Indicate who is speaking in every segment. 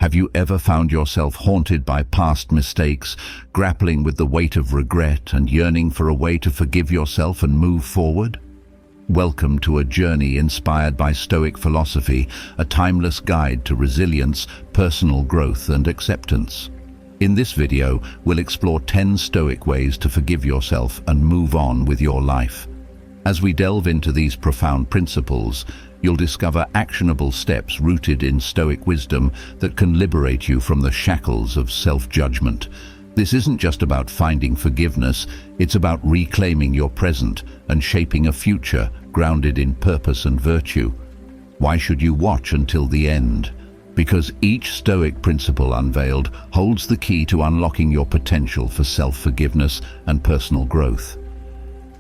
Speaker 1: Have you ever found yourself haunted by past mistakes, grappling with the weight of regret and yearning for a way to forgive yourself and move forward? Welcome to a journey inspired by Stoic philosophy, a timeless guide to resilience, personal growth and acceptance. In this video, we'll explore 10 Stoic ways to forgive yourself and move on with your life. As we delve into these profound principles, you'll discover actionable steps rooted in Stoic wisdom that can liberate you from the shackles of self-judgment. This isn't just about finding forgiveness, it's about reclaiming your present and shaping a future grounded in purpose and virtue. Why should you watch until the end? Because each Stoic principle unveiled holds the key to unlocking your potential for self-forgiveness and personal growth.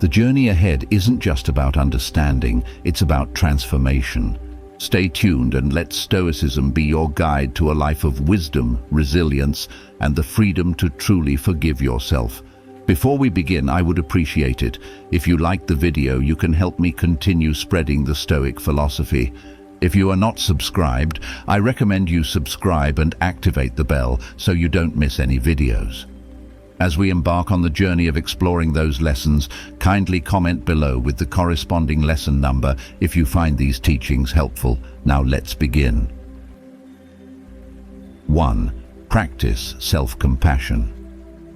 Speaker 1: The journey ahead isn't just about understanding, it's about transformation. Stay tuned and let Stoicism be your guide to a life of wisdom, resilience, and the freedom to truly forgive yourself. Before we begin, I would appreciate it if you liked the video. You can help me continue spreading the Stoic philosophy. If you are not subscribed, I recommend you subscribe and activate the bell so you don't miss any videos. As we embark on the journey of exploring those lessons, kindly comment below with the corresponding lesson number if you find these teachings helpful. Now let's begin. 1. Practice self-compassion.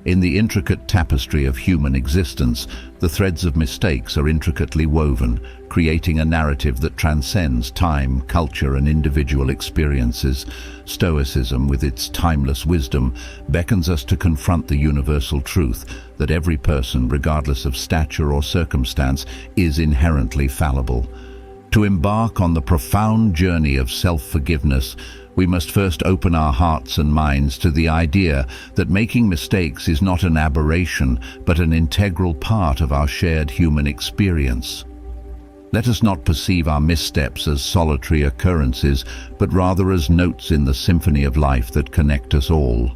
Speaker 1: In the intricate tapestry of human existence, the threads of mistakes are intricately woven, creating a narrative that transcends time, culture, and individual experiences. Stoicism, with its timeless wisdom, beckons us to confront the universal truth that every person, regardless of stature or circumstance, is inherently fallible. To embark on the profound journey of self-forgiveness, we must first open our hearts and minds to the idea that making mistakes is not an aberration, but an integral part of our shared human experience. Let us not perceive our missteps as solitary occurrences, but rather as notes in the symphony of life that connect us all.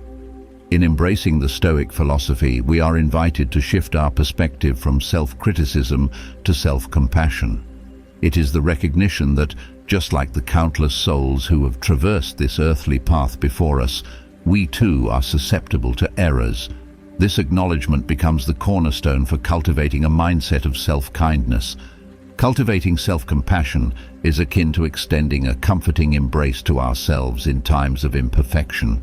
Speaker 1: In embracing the Stoic philosophy, we are invited to shift our perspective from self-criticism to self-compassion. It is the recognition that, just like the countless souls who have traversed this earthly path before us, we too are susceptible to errors. This acknowledgement becomes the cornerstone for cultivating a mindset of self-kindness. Cultivating self-compassion is akin to extending a comforting embrace to ourselves in times of imperfection.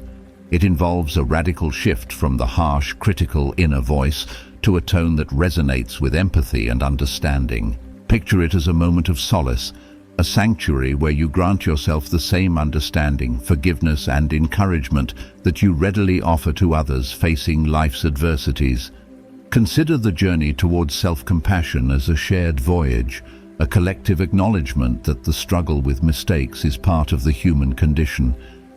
Speaker 1: It involves a radical shift from the harsh, critical inner voice to a tone that resonates with empathy and understanding. Picture it as a moment of solace, a sanctuary where you grant yourself the same understanding, forgiveness, and encouragement that you readily offer to others facing life's adversities. Consider the journey towards self-compassion as a shared voyage, a collective acknowledgement that the struggle with mistakes is part of the human condition.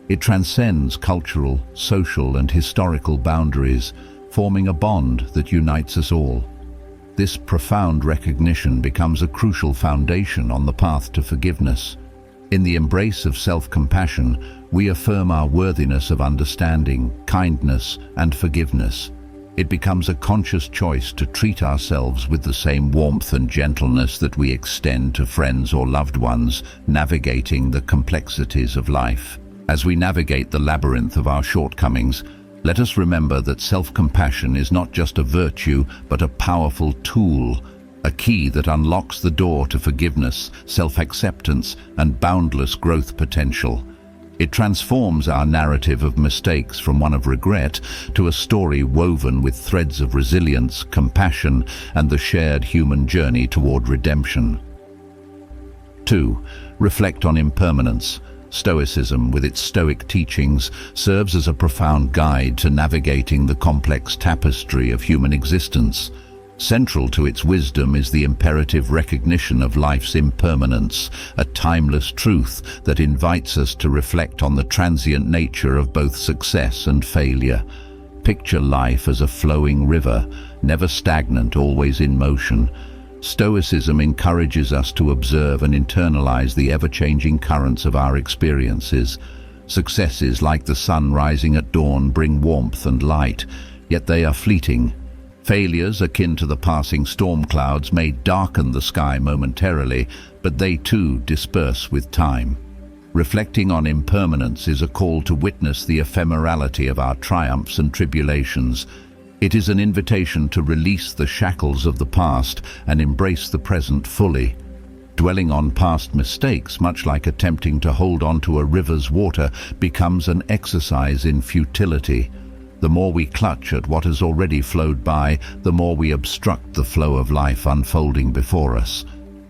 Speaker 1: It transcends cultural, social, and historical boundaries, forming a bond that unites us all. This profound recognition becomes a crucial foundation on the path to forgiveness. In the embrace of self-compassion, we affirm our worthiness of understanding, kindness, and forgiveness. It becomes a conscious choice to treat ourselves with the same warmth and gentleness that we extend to friends or loved ones, navigating the complexities of life. As we navigate the labyrinth of our shortcomings, let us remember that self-compassion is not just a virtue, but a powerful tool, a key that unlocks the door to forgiveness, self-acceptance, and boundless growth potential. It transforms our narrative of mistakes from one of regret to a story woven with threads of resilience, compassion, and the shared human journey toward redemption. 2. Reflect on impermanence. Stoicism, with its Stoic teachings, serves as a profound guide to navigating the complex tapestry of human existence. Central to its wisdom is the imperative recognition of life's impermanence, a timeless truth that invites us to reflect on the transient nature of both success and failure. Picture life as a flowing river, never stagnant, always in motion. Stoicism encourages us to observe and internalize the ever-changing currents of our experiences. Successes, like the sun rising at dawn, bring warmth and light, yet they are fleeting. Failures, akin to the passing storm clouds, may darken the sky momentarily, but they too disperse with time. Reflecting on impermanence is a call to witness the ephemerality of our triumphs and tribulations. It is an invitation to release the shackles of the past and embrace the present fully. Dwelling on past mistakes, much like attempting to hold on to a river's water, becomes an exercise in futility. The more we clutch at what has already flowed by, the more we obstruct the flow of life unfolding before us.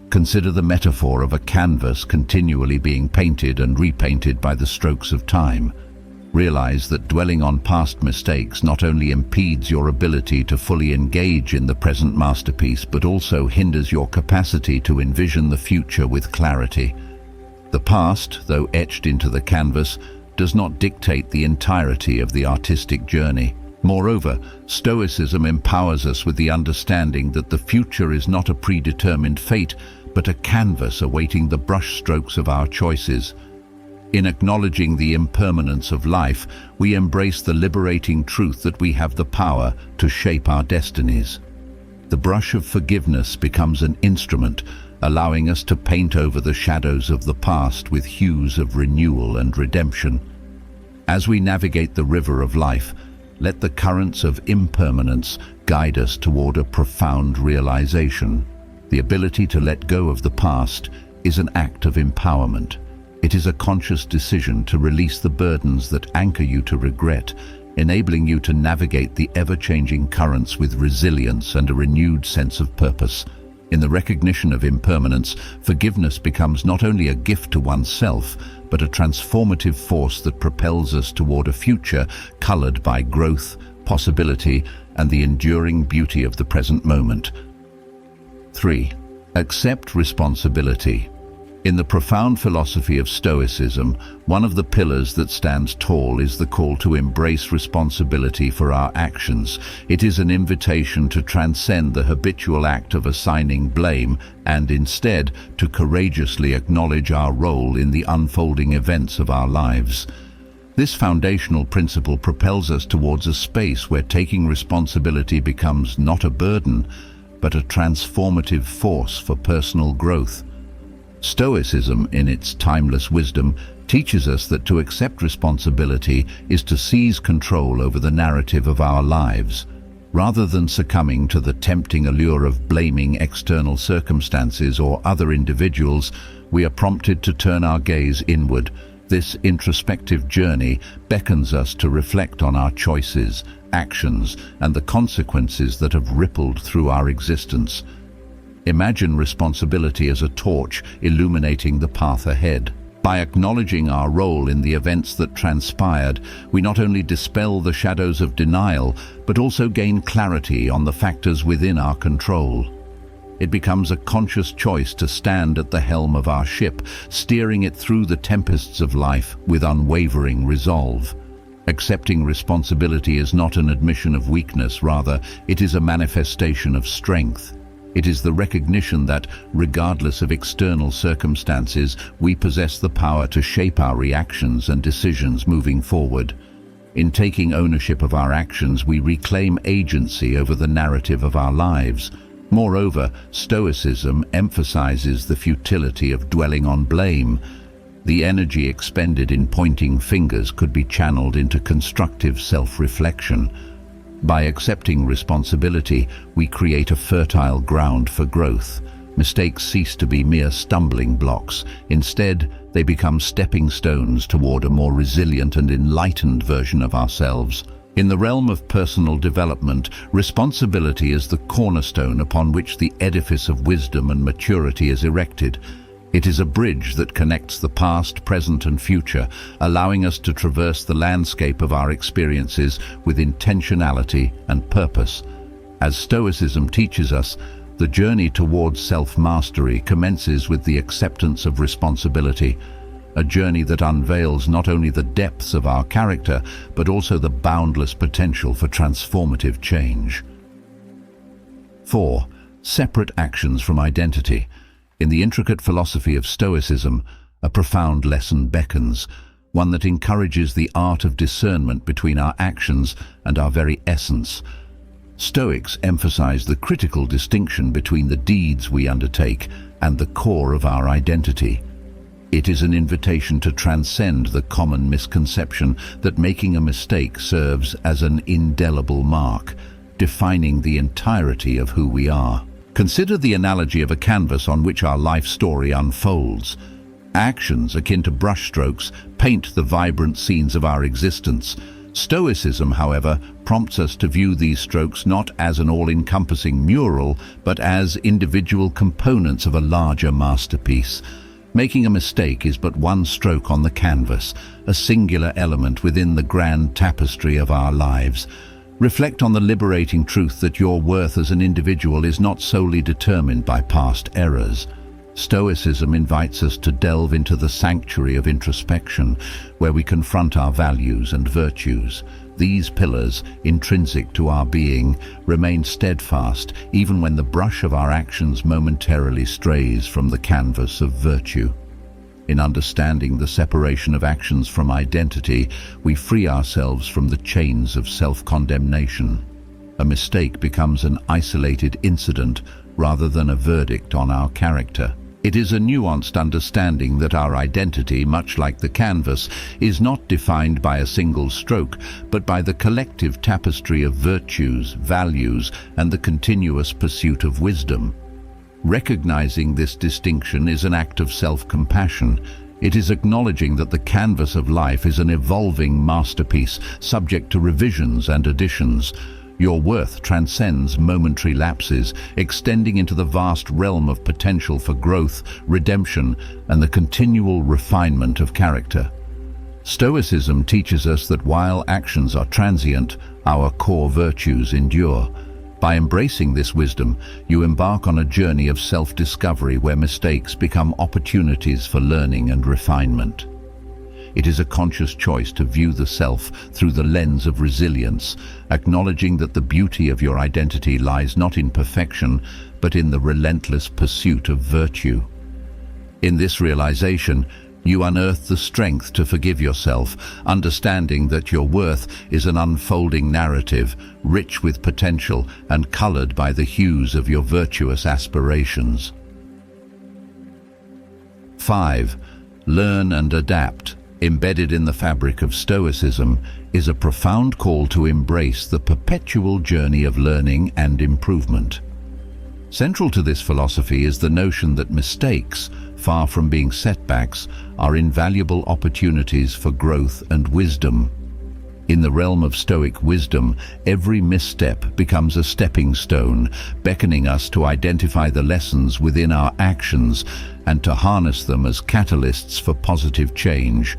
Speaker 1: Consider the metaphor of a canvas continually being painted and repainted by the strokes of time. Realize that dwelling on past mistakes not only impedes your ability to fully engage in the present masterpiece, but also hinders your capacity to envision the future with clarity. The past, though etched into the canvas, does not dictate the entirety of the artistic journey. Moreover, Stoicism empowers us with the understanding that the future is not a predetermined fate, but a canvas awaiting the brushstrokes of our choices. In acknowledging the impermanence of life, we embrace the liberating truth that we have the power to shape our destinies. The brush of forgiveness becomes an instrument, allowing us to paint over the shadows of the past with hues of renewal and redemption. As we navigate the river of life, let the currents of impermanence guide us toward a profound realization. The ability to let go of the past is an act of empowerment. It is a conscious decision to release the burdens that anchor you to regret, enabling you to navigate the ever-changing currents with resilience and a renewed sense of purpose. In the recognition of impermanence, forgiveness becomes not only a gift to oneself, but a transformative force that propels us toward a future colored by growth, possibility, and the enduring beauty of the present moment. 3. Accept responsibility. In the profound philosophy of Stoicism, one of the pillars that stands tall is the call to embrace responsibility for our actions. It is an invitation to transcend the habitual act of assigning blame and instead to courageously acknowledge our role in the unfolding events of our lives. This foundational principle propels us towards a space where taking responsibility becomes not a burden, but a transformative force for personal growth. Stoicism, in its timeless wisdom, teaches us that to accept responsibility is to seize control over the narrative of our lives. Rather than succumbing to the tempting allure of blaming external circumstances or other individuals, we are prompted to turn our gaze inward. This introspective journey beckons us to reflect on our choices, actions, and the consequences that have rippled through our existence. Imagine responsibility as a torch illuminating the path ahead. By acknowledging our role in the events that transpired, we not only dispel the shadows of denial, but also gain clarity on the factors within our control. It becomes a conscious choice to stand at the helm of our ship, steering it through the tempests of life with unwavering resolve. Accepting responsibility is not an admission of weakness, rather, it is a manifestation of strength. It is the recognition that, regardless of external circumstances, we possess the power to shape our reactions and decisions moving forward. In taking ownership of our actions, we reclaim agency over the narrative of our lives. Moreover, Stoicism emphasizes the futility of dwelling on blame. The energy expended in pointing fingers could be channeled into constructive self-reflection. By accepting responsibility, we create a fertile ground for growth. Mistakes cease to be mere stumbling blocks. Instead, they become stepping stones toward a more resilient and enlightened version of ourselves. In the realm of personal development, responsibility is the cornerstone upon which the edifice of wisdom and maturity is erected. It is a bridge that connects the past, present, and future, allowing us to traverse the landscape of our experiences with intentionality and purpose. As Stoicism teaches us, the journey towards self-mastery commences with the acceptance of responsibility, a journey that unveils not only the depths of our character, but also the boundless potential for transformative change. 4. Separate actions from identity. In the intricate philosophy of Stoicism, a profound lesson beckons, one that encourages the art of discernment between our actions and our very essence. Stoics emphasize the critical distinction between the deeds we undertake and the core of our identity. It is an invitation to transcend the common misconception that making a mistake serves as an indelible mark, defining the entirety of who we are. Consider the analogy of a canvas on which our life story unfolds. Actions akin to brushstrokes paint the vibrant scenes of our existence. Stoicism, however, prompts us to view these strokes not as an all-encompassing mural, but as individual components of a larger masterpiece. Making a mistake is but one stroke on the canvas, a singular element within the grand tapestry of our lives. Reflect on the liberating truth that your worth as an individual is not solely determined by past errors. Stoicism invites us to delve into the sanctuary of introspection, where we confront our values and virtues. These pillars, intrinsic to our being, remain steadfast even when the brush of our actions momentarily strays from the canvas of virtue. In understanding the separation of actions from identity, we free ourselves from the chains of self-condemnation. A mistake becomes an isolated incident rather than a verdict on our character. It is a nuanced understanding that our identity, much like the canvas, is not defined by a single stroke, but by the collective tapestry of virtues, values, and the continuous pursuit of wisdom. Recognizing this distinction is an act of self-compassion. It is acknowledging that the canvas of life is an evolving masterpiece, subject to revisions and additions. Your worth transcends momentary lapses, extending into the vast realm of potential for growth, redemption, and the continual refinement of character. Stoicism teaches us that while actions are transient, our core virtues endure. By embracing this wisdom, you embark on a journey of self-discovery where mistakes become opportunities for learning and refinement. It is a conscious choice to view the self through the lens of resilience, acknowledging that the beauty of your identity lies not in perfection, but in the relentless pursuit of virtue. In this realization, you unearth the strength to forgive yourself, understanding that your worth is an unfolding narrative, rich with potential and colored by the hues of your virtuous aspirations. 5. Learn and adapt. Embedded in the fabric of Stoicism is a profound call to embrace the perpetual journey of learning and improvement. Central to this philosophy is the notion that mistakes, far from being setbacks, are invaluable opportunities for growth and wisdom. In the realm of Stoic wisdom, every misstep becomes a stepping stone, beckoning us to identify the lessons within our actions and to harness them as catalysts for positive change.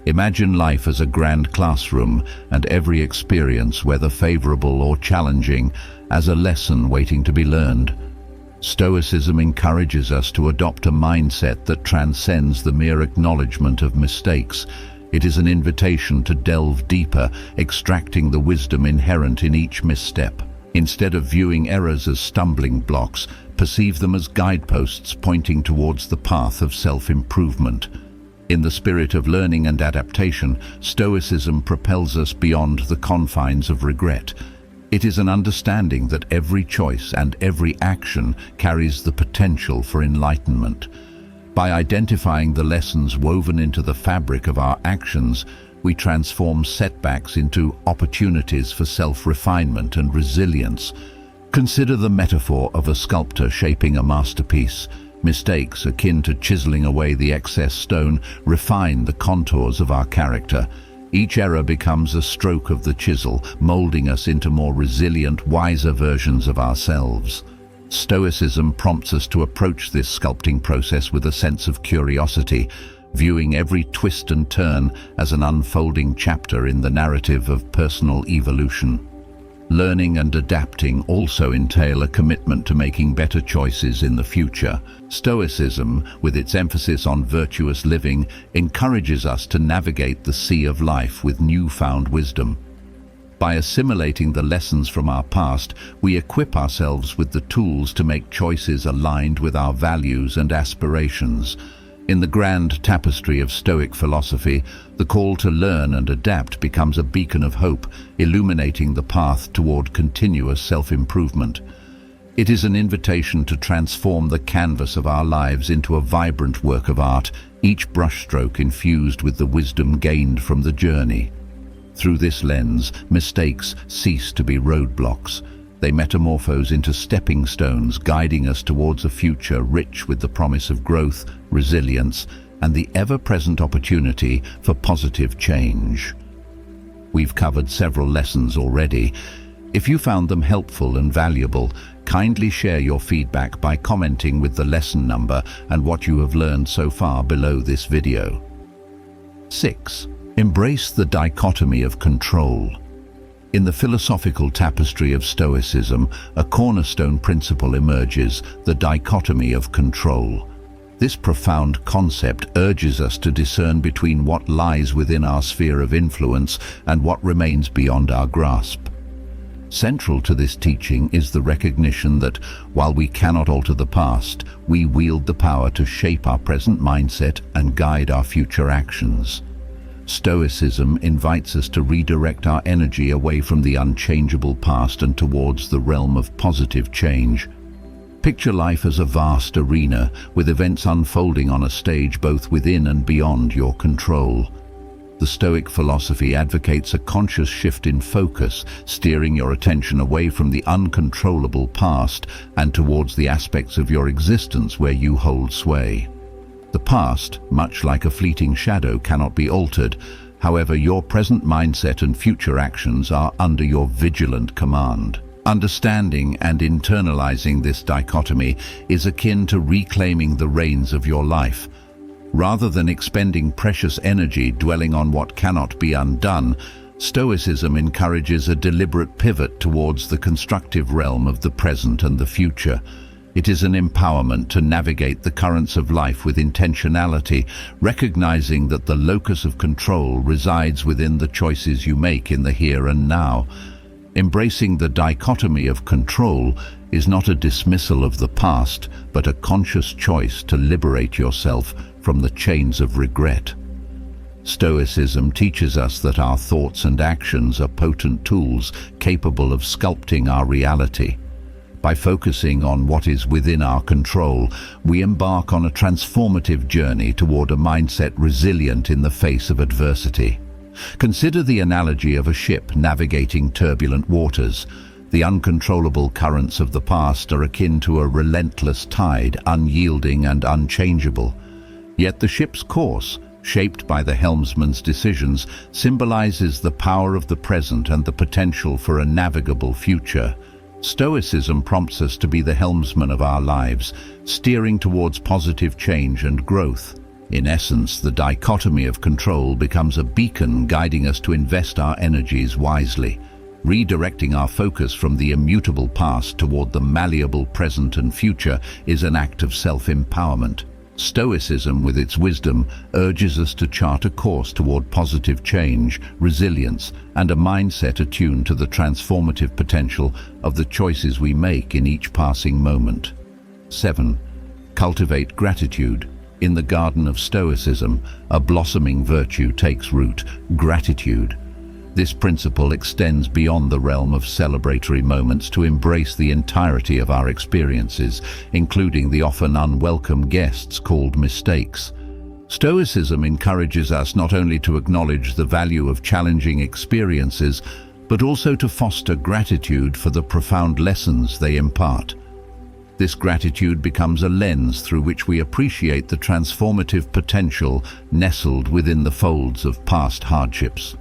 Speaker 1: Imagine life as a grand classroom, and every experience, whether favorable or challenging, as a lesson waiting to be learned. Stoicism encourages us to adopt a mindset that transcends the mere acknowledgement of mistakes. It is an invitation to delve deeper, extracting the wisdom inherent in each misstep. Instead of viewing errors as stumbling blocks, perceive them as guideposts pointing towards the path of self-improvement. In the spirit of learning and adaptation, Stoicism propels us beyond the confines of regret. It is an understanding that every choice and every action carries the potential for enlightenment. By identifying the lessons woven into the fabric of our actions, we transform setbacks into opportunities for self-refinement and resilience. Consider the metaphor of a sculptor shaping a masterpiece. Mistakes, akin to chiseling away the excess stone, refine the contours of our character. Each error becomes a stroke of the chisel, molding us into more resilient, wiser versions of ourselves. Stoicism prompts us to approach this sculpting process with a sense of curiosity, viewing every twist and turn as an unfolding chapter in the narrative of personal evolution. Learning and adapting also entail a commitment to making better choices in the future. Stoicism, with its emphasis on virtuous living, encourages us to navigate the sea of life with newfound wisdom. By assimilating the lessons from our past, we equip ourselves with the tools to make choices aligned with our values and aspirations. In the grand tapestry of Stoic philosophy, the call to learn and adapt becomes a beacon of hope, illuminating the path toward continuous self-improvement. It is an invitation to transform the canvas of our lives into a vibrant work of art, each brushstroke infused with the wisdom gained from the journey. Through this lens, mistakes cease to be roadblocks. They metamorphose into stepping stones, guiding us towards a future rich with the promise of growth, resilience, and the ever-present opportunity for positive change. We've covered several lessons already. If you found them helpful and valuable, kindly share your feedback by commenting with the lesson number and what you have learned so far below this video. 6. Embrace the dichotomy of control. In the philosophical tapestry of Stoicism, a cornerstone principle emerges: the dichotomy of control. This profound concept urges us to discern between what lies within our sphere of influence and what remains beyond our grasp. Central to this teaching is the recognition that, while we cannot alter the past, we wield the power to shape our present mindset and guide our future actions. Stoicism invites us to redirect our energy away from the unchangeable past and towards the realm of positive change. Picture life as a vast arena, with events unfolding on a stage both within and beyond your control. The Stoic philosophy advocates a conscious shift in focus, steering your attention away from the uncontrollable past and towards the aspects of your existence where you hold sway. The past, much like a fleeting shadow, cannot be altered. However, your present mindset and future actions are under your vigilant command. Understanding and internalizing this dichotomy is akin to reclaiming the reins of your life. Rather than expending precious energy dwelling on what cannot be undone, Stoicism encourages a deliberate pivot towards the constructive realm of the present and the future. It is an empowerment to navigate the currents of life with intentionality, recognizing that the locus of control resides within the choices you make in the here and now. Embracing the dichotomy of control is not a dismissal of the past, but a conscious choice to liberate yourself from the chains of regret. Stoicism teaches us that our thoughts and actions are potent tools capable of sculpting our reality. By focusing on what is within our control, we embark on a transformative journey toward a mindset resilient in the face of adversity. Consider the analogy of a ship navigating turbulent waters. The uncontrollable currents of the past are akin to a relentless tide, unyielding and unchangeable. Yet the ship's course, shaped by the helmsman's decisions, symbolizes the power of the present and the potential for a navigable future. Stoicism prompts us to be the helmsman of our lives, steering towards positive change and growth. In essence, the dichotomy of control becomes a beacon guiding us to invest our energies wisely. Redirecting our focus from the immutable past toward the malleable present and future is an act of self-empowerment. Stoicism, with its wisdom, urges us to chart a course toward positive change, resilience, and a mindset attuned to the transformative potential of the choices we make in each passing moment. 7. Cultivate gratitude. In the garden of Stoicism, a blossoming virtue takes root: gratitude. This principle extends beyond the realm of celebratory moments to embrace the entirety of our experiences, including the often unwelcome guests called mistakes. Stoicism encourages us not only to acknowledge the value of challenging experiences, but also to foster gratitude for the profound lessons they impart. This gratitude becomes a lens through which we appreciate the transformative potential nestled within the folds of past hardships.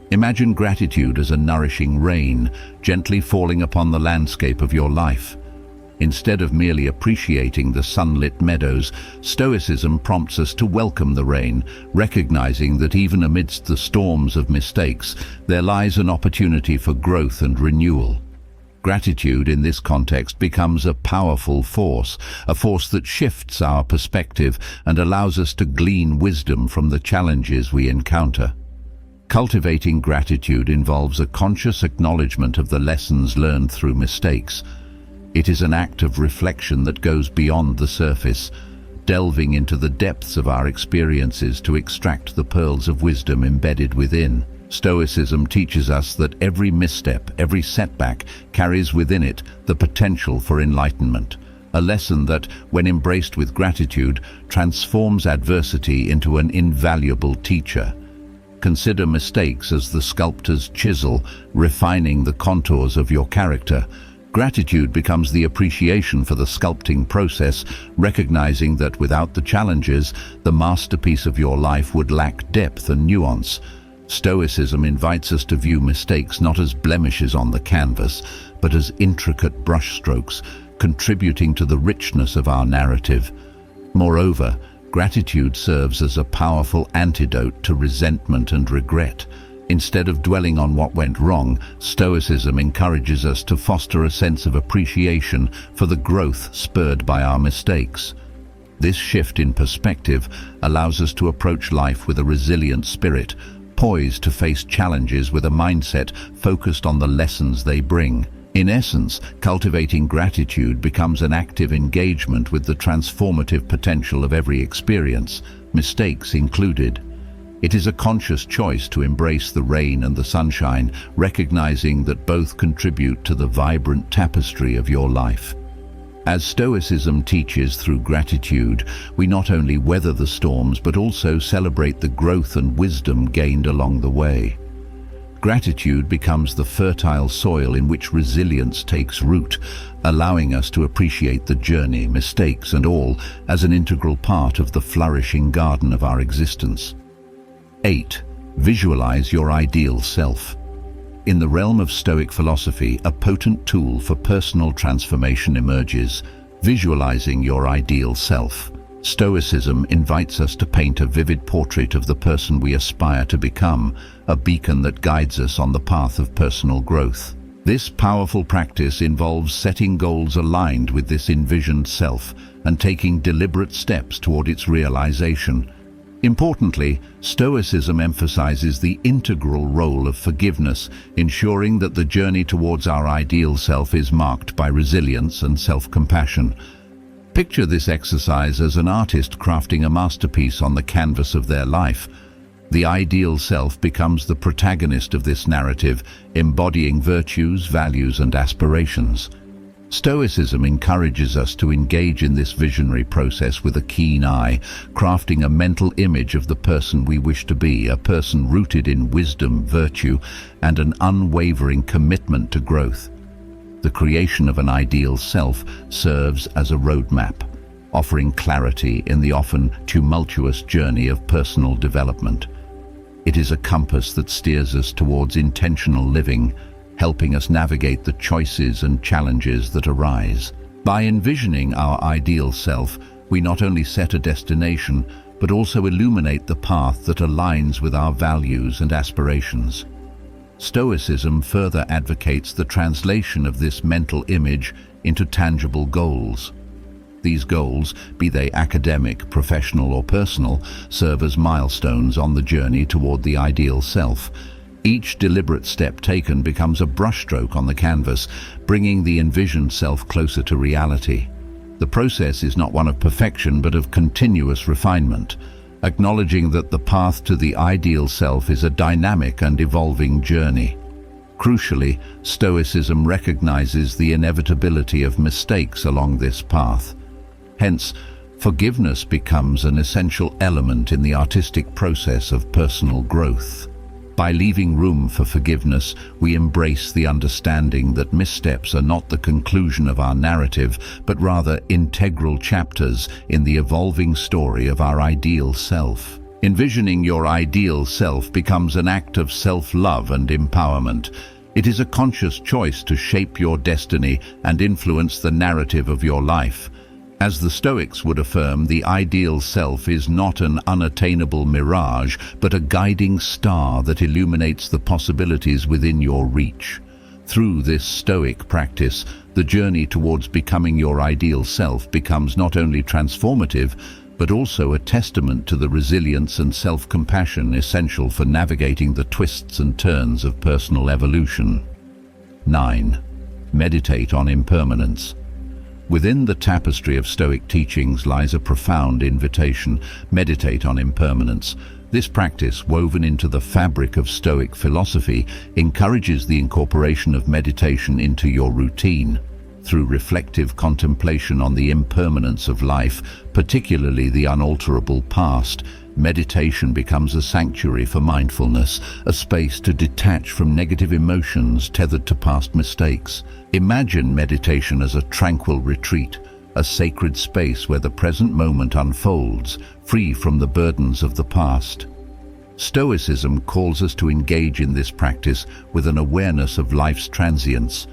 Speaker 1: Imagine gratitude as a nourishing rain, gently falling upon the landscape of your life. Instead of merely appreciating the sunlit meadows, Stoicism prompts us to welcome the rain, recognizing that even amidst the storms of mistakes, there lies an opportunity for growth and renewal. Gratitude in this context becomes a powerful force, a force that shifts our perspective and allows us to glean wisdom from the challenges we encounter. Cultivating gratitude involves a conscious acknowledgement of the lessons learned through mistakes. It is an act of reflection that goes beyond the surface, delving into the depths of our experiences to extract the pearls of wisdom embedded within. Stoicism teaches us that every misstep, every setback, carries within it the potential for enlightenment, a lesson that, when embraced with gratitude, transforms adversity into an invaluable teacher. Consider mistakes as the sculptor's chisel, refining the contours of your character. Gratitude becomes the appreciation for the sculpting process, recognizing that without the challenges, the masterpiece of your life would lack depth and nuance. Stoicism invites us to view mistakes not as blemishes on the canvas, but as intricate brushstrokes, contributing to the richness of our narrative. Moreover, gratitude serves as a powerful antidote to resentment and regret. Instead of dwelling on what went wrong, Stoicism encourages us to foster a sense of appreciation for the growth spurred by our mistakes. This shift in perspective allows us to approach life with a resilient spirit, poised to face challenges with a mindset focused on the lessons they bring. In essence, cultivating gratitude becomes an active engagement with the transformative potential of every experience, mistakes included. It is a conscious choice to embrace the rain and the sunshine, recognizing that both contribute to the vibrant tapestry of your life. As Stoicism teaches through gratitude, we not only weather the storms but also celebrate the growth and wisdom gained along the way. Gratitude becomes the fertile soil in which resilience takes root, allowing us to appreciate the journey, mistakes and all as an integral part of the flourishing garden of our existence. 8. Visualize your ideal self. In the realm of Stoic philosophy, a potent tool for personal transformation emerges: visualizing your ideal self. Stoicism invites us to paint a vivid portrait of the person we aspire to become, a beacon that guides us on the path of personal growth. This powerful practice involves setting goals aligned with this envisioned self and taking deliberate steps toward its realization. Importantly, Stoicism emphasizes the integral role of forgiveness, ensuring that the journey towards our ideal self is marked by resilience and self-compassion. Picture this exercise as an artist crafting a masterpiece on the canvas of their life. The ideal self becomes the protagonist of this narrative, embodying virtues, values, and aspirations. Stoicism encourages us to engage in this visionary process with a keen eye, crafting a mental image of the person we wish to be, a person rooted in wisdom, virtue, and an unwavering commitment to growth. The creation of an ideal self serves as a roadmap, offering clarity in the often tumultuous journey of personal development. It is a compass that steers us towards intentional living, helping us navigate the choices and challenges that arise. By envisioning our ideal self, we not only set a destination, but also illuminate the path that aligns with our values and aspirations. Stoicism further advocates the translation of this mental image into tangible goals. These goals, be they academic, professional, or personal, serve as milestones on the journey toward the ideal self. Each deliberate step taken becomes a brushstroke on the canvas, bringing the envisioned self closer to reality. The process is not one of perfection, but of continuous refinement, acknowledging that the path to the ideal self is a dynamic and evolving journey. Crucially, Stoicism recognizes the inevitability of mistakes along this path. Hence, forgiveness becomes an essential element in the artistic process of personal growth. By leaving room for forgiveness, we embrace the understanding that missteps are not the conclusion of our narrative, but rather integral chapters in the evolving story of our ideal self. Envisioning your ideal self becomes an act of self-love and empowerment. It is a conscious choice to shape your destiny and influence the narrative of your life. As the Stoics would affirm, the ideal self is not an unattainable mirage, but a guiding star that illuminates the possibilities within your reach. Through this Stoic practice, the journey towards becoming your ideal self becomes not only transformative, but also a testament to the resilience and self-compassion essential for navigating the twists and turns of personal evolution. 9. Meditate on impermanence. Within the tapestry of Stoic teachings lies a profound invitation: meditate on impermanence. This practice, woven into the fabric of Stoic philosophy, encourages the incorporation of meditation into your routine. Through reflective contemplation on the impermanence of life, particularly the unalterable past, meditation becomes a sanctuary for mindfulness, a space to detach from negative emotions tethered to past mistakes. Imagine meditation as a tranquil retreat, a sacred space where the present moment unfolds, free from the burdens of the past. Stoicism calls us to engage in this practice with an awareness of life's transience.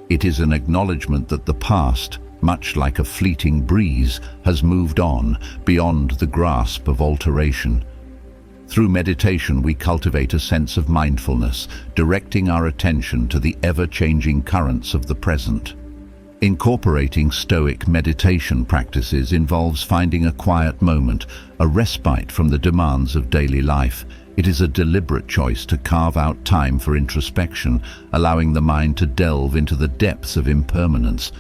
Speaker 1: It is an acknowledgement that the past, much like a fleeting breeze, has moved on, beyond the grasp of alteration. Through meditation, we cultivate a sense of mindfulness, directing our attention to the ever-changing currents of the present. Incorporating Stoic meditation practices involves finding a quiet moment, a respite from the demands of daily life. It is a deliberate choice to carve out time for introspection, allowing the mind to delve into the depths of impermanence.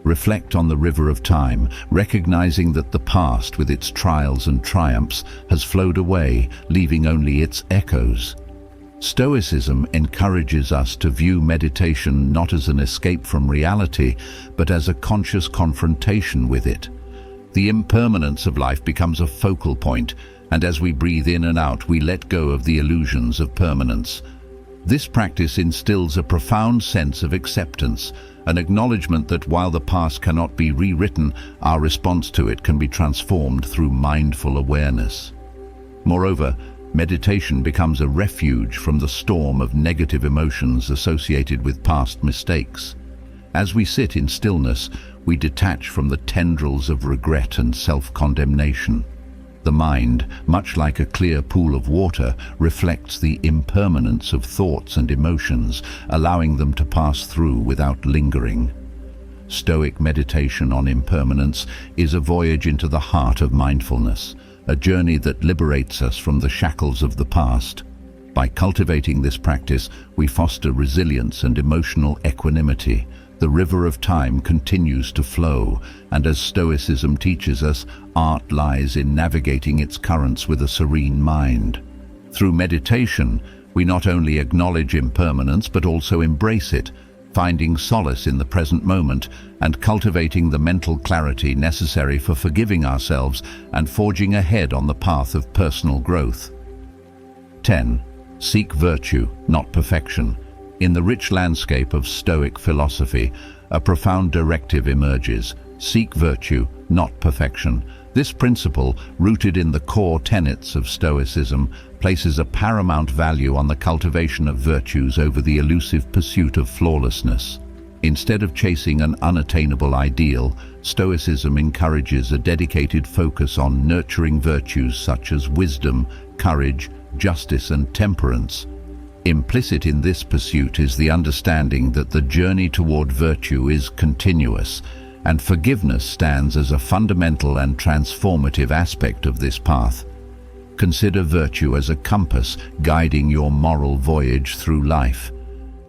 Speaker 1: Reflect on the river of time, recognizing that the past, with its trials and triumphs, has flowed away, leaving only its echoes. Stoicism encourages us to view meditation not as an escape from reality, but as a conscious confrontation with it. The impermanence of life becomes a focal point, and as we breathe in and out, we let go of the illusions of permanence. This practice instills a profound sense of acceptance, an acknowledgement that while the past cannot be rewritten, our response to it can be transformed through mindful awareness. Moreover, meditation becomes a refuge from the storm of negative emotions associated with past mistakes. As we sit in stillness, we detach from the tendrils of regret and self-condemnation. The mind, much like a clear pool of water, reflects the impermanence of thoughts and emotions, allowing them to pass through without lingering. Stoic meditation on impermanence is a voyage into the heart of mindfulness, a journey that liberates us from the shackles of the past. By cultivating this practice, we foster resilience and emotional equanimity. The river of time continues to flow, and as Stoicism teaches us, art lies in navigating its currents with a serene mind. Through meditation, we not only acknowledge impermanence but also embrace it, finding solace in the present moment and cultivating the mental clarity necessary for forgiving ourselves and forging ahead on the path of personal growth. 10. Seek virtue, not perfection. In the rich landscape of Stoic philosophy, a profound directive emerges: seek virtue, not perfection. This principle, rooted in the core tenets of Stoicism, places a paramount value on the cultivation of virtues over the elusive pursuit of flawlessness. Instead of chasing an unattainable ideal, Stoicism encourages a dedicated focus on nurturing virtues such as wisdom, courage, justice, and temperance. Implicit in this pursuit is the understanding that the journey toward virtue is continuous, and forgiveness stands as a fundamental and transformative aspect of this path. Consider virtue as a compass guiding your moral voyage through life.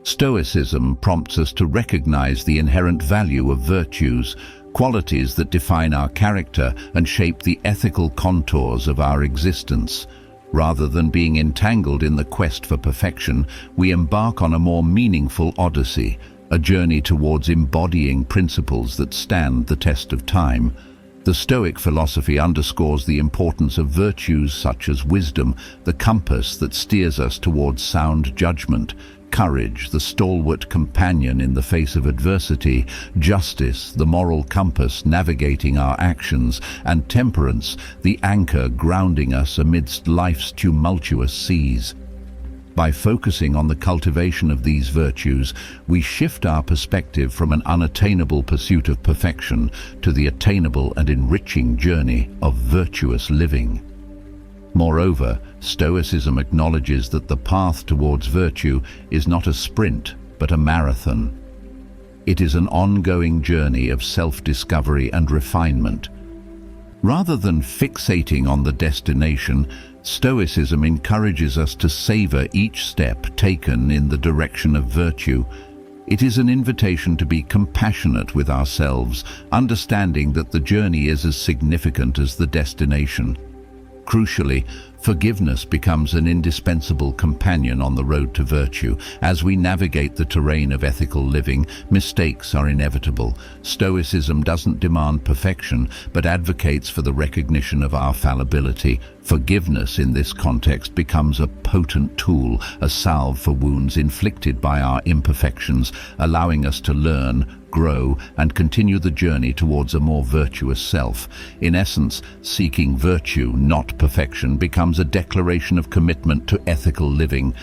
Speaker 1: Stoicism prompts us to recognize the inherent value of virtues, qualities that define our character and shape the ethical contours of our existence. Rather than being entangled in the quest for perfection, we embark on a more meaningful odyssey, a journey towards embodying principles that stand the test of time. The Stoic philosophy underscores the importance of virtues such as wisdom, the compass that steers us towards sound judgment; courage, the stalwart companion in the face of adversity; justice, the moral compass navigating our actions; and temperance, the anchor grounding us amidst life's tumultuous seas. By focusing on the cultivation of these virtues, we shift our perspective from an unattainable pursuit of perfection to the attainable and enriching journey of virtuous living. Moreover, Stoicism acknowledges that the path towards virtue is not a sprint, but a marathon. It is an ongoing journey of self-discovery and refinement. Rather than fixating on the destination, Stoicism encourages us to savor each step taken in the direction of virtue. It is an invitation to be compassionate with ourselves, understanding that the journey is as significant as the destination. Crucially, Forgiveness becomes an indispensable companion on the road to virtue. As we navigate the terrain of ethical living, mistakes are inevitable. Stoicism doesn't demand perfection, but advocates for the recognition of our fallibility. Forgiveness in this context becomes a potent tool, a salve for wounds inflicted by our imperfections, allowing us to learn, grow, and continue the journey towards a more virtuous self. In essence, seeking virtue, not perfection, becomes a declaration of commitment to ethical living,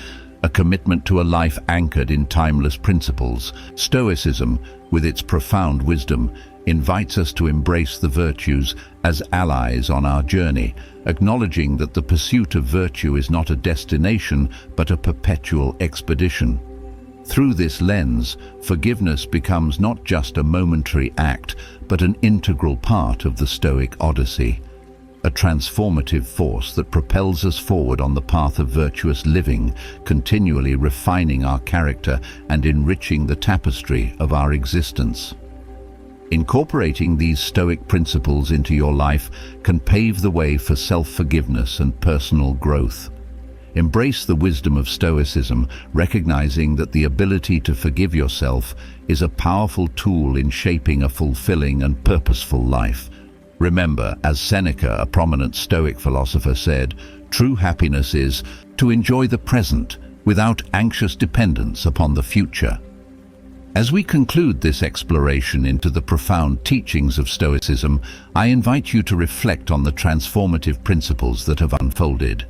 Speaker 1: a commitment to a life anchored in timeless principles. Stoicism, with its profound wisdom, invites us to embrace the virtues as allies on our journey, acknowledging that the pursuit of virtue is not a destination, but a perpetual expedition. Through this lens, forgiveness becomes not just a momentary act, but an integral part of the Stoic Odyssey, a transformative force that propels us forward on the path of virtuous living, continually refining our character and enriching the tapestry of our existence. Incorporating these Stoic principles into your life can pave the way for self-forgiveness and personal growth. Embrace the wisdom of Stoicism, recognizing that the ability to forgive yourself is a powerful tool in shaping a fulfilling and purposeful life. Remember, as Seneca, a prominent Stoic philosopher, said, true happiness is to enjoy the present without anxious dependence upon the future. As we conclude this exploration into the profound teachings of Stoicism, I invite you to reflect on the transformative principles that have unfolded.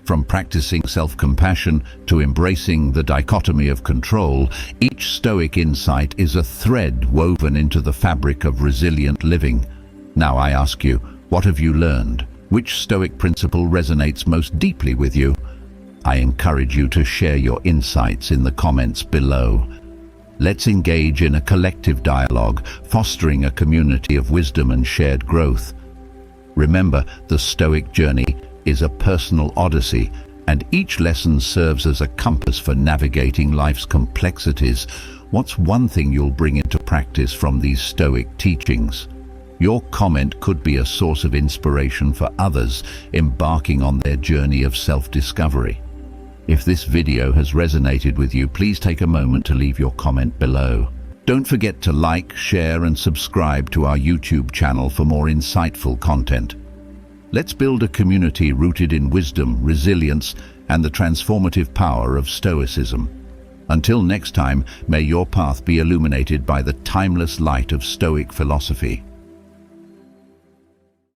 Speaker 1: From practicing self-compassion to embracing the dichotomy of control, each Stoic insight is a thread woven into the fabric of resilient living. Now I ask you, what have you learned? Which Stoic principle resonates most deeply with you? I encourage you to share your insights in the comments below. Let's engage in a collective dialogue, fostering a community of wisdom and shared growth. Remember, the Stoic journey is a personal odyssey, and each lesson serves as a compass for navigating life's complexities. What's one thing you'll bring into practice from these Stoic teachings? Your comment could be a source of inspiration for others embarking on their journey of self-discovery. If this video has resonated with you, please take a moment to leave your comment below. Don't forget to like, share, and subscribe to our YouTube channel for more insightful content. Let's build a community rooted in wisdom, resilience, and the transformative power of Stoicism. Until next time, may your path be illuminated by the timeless light of Stoic philosophy.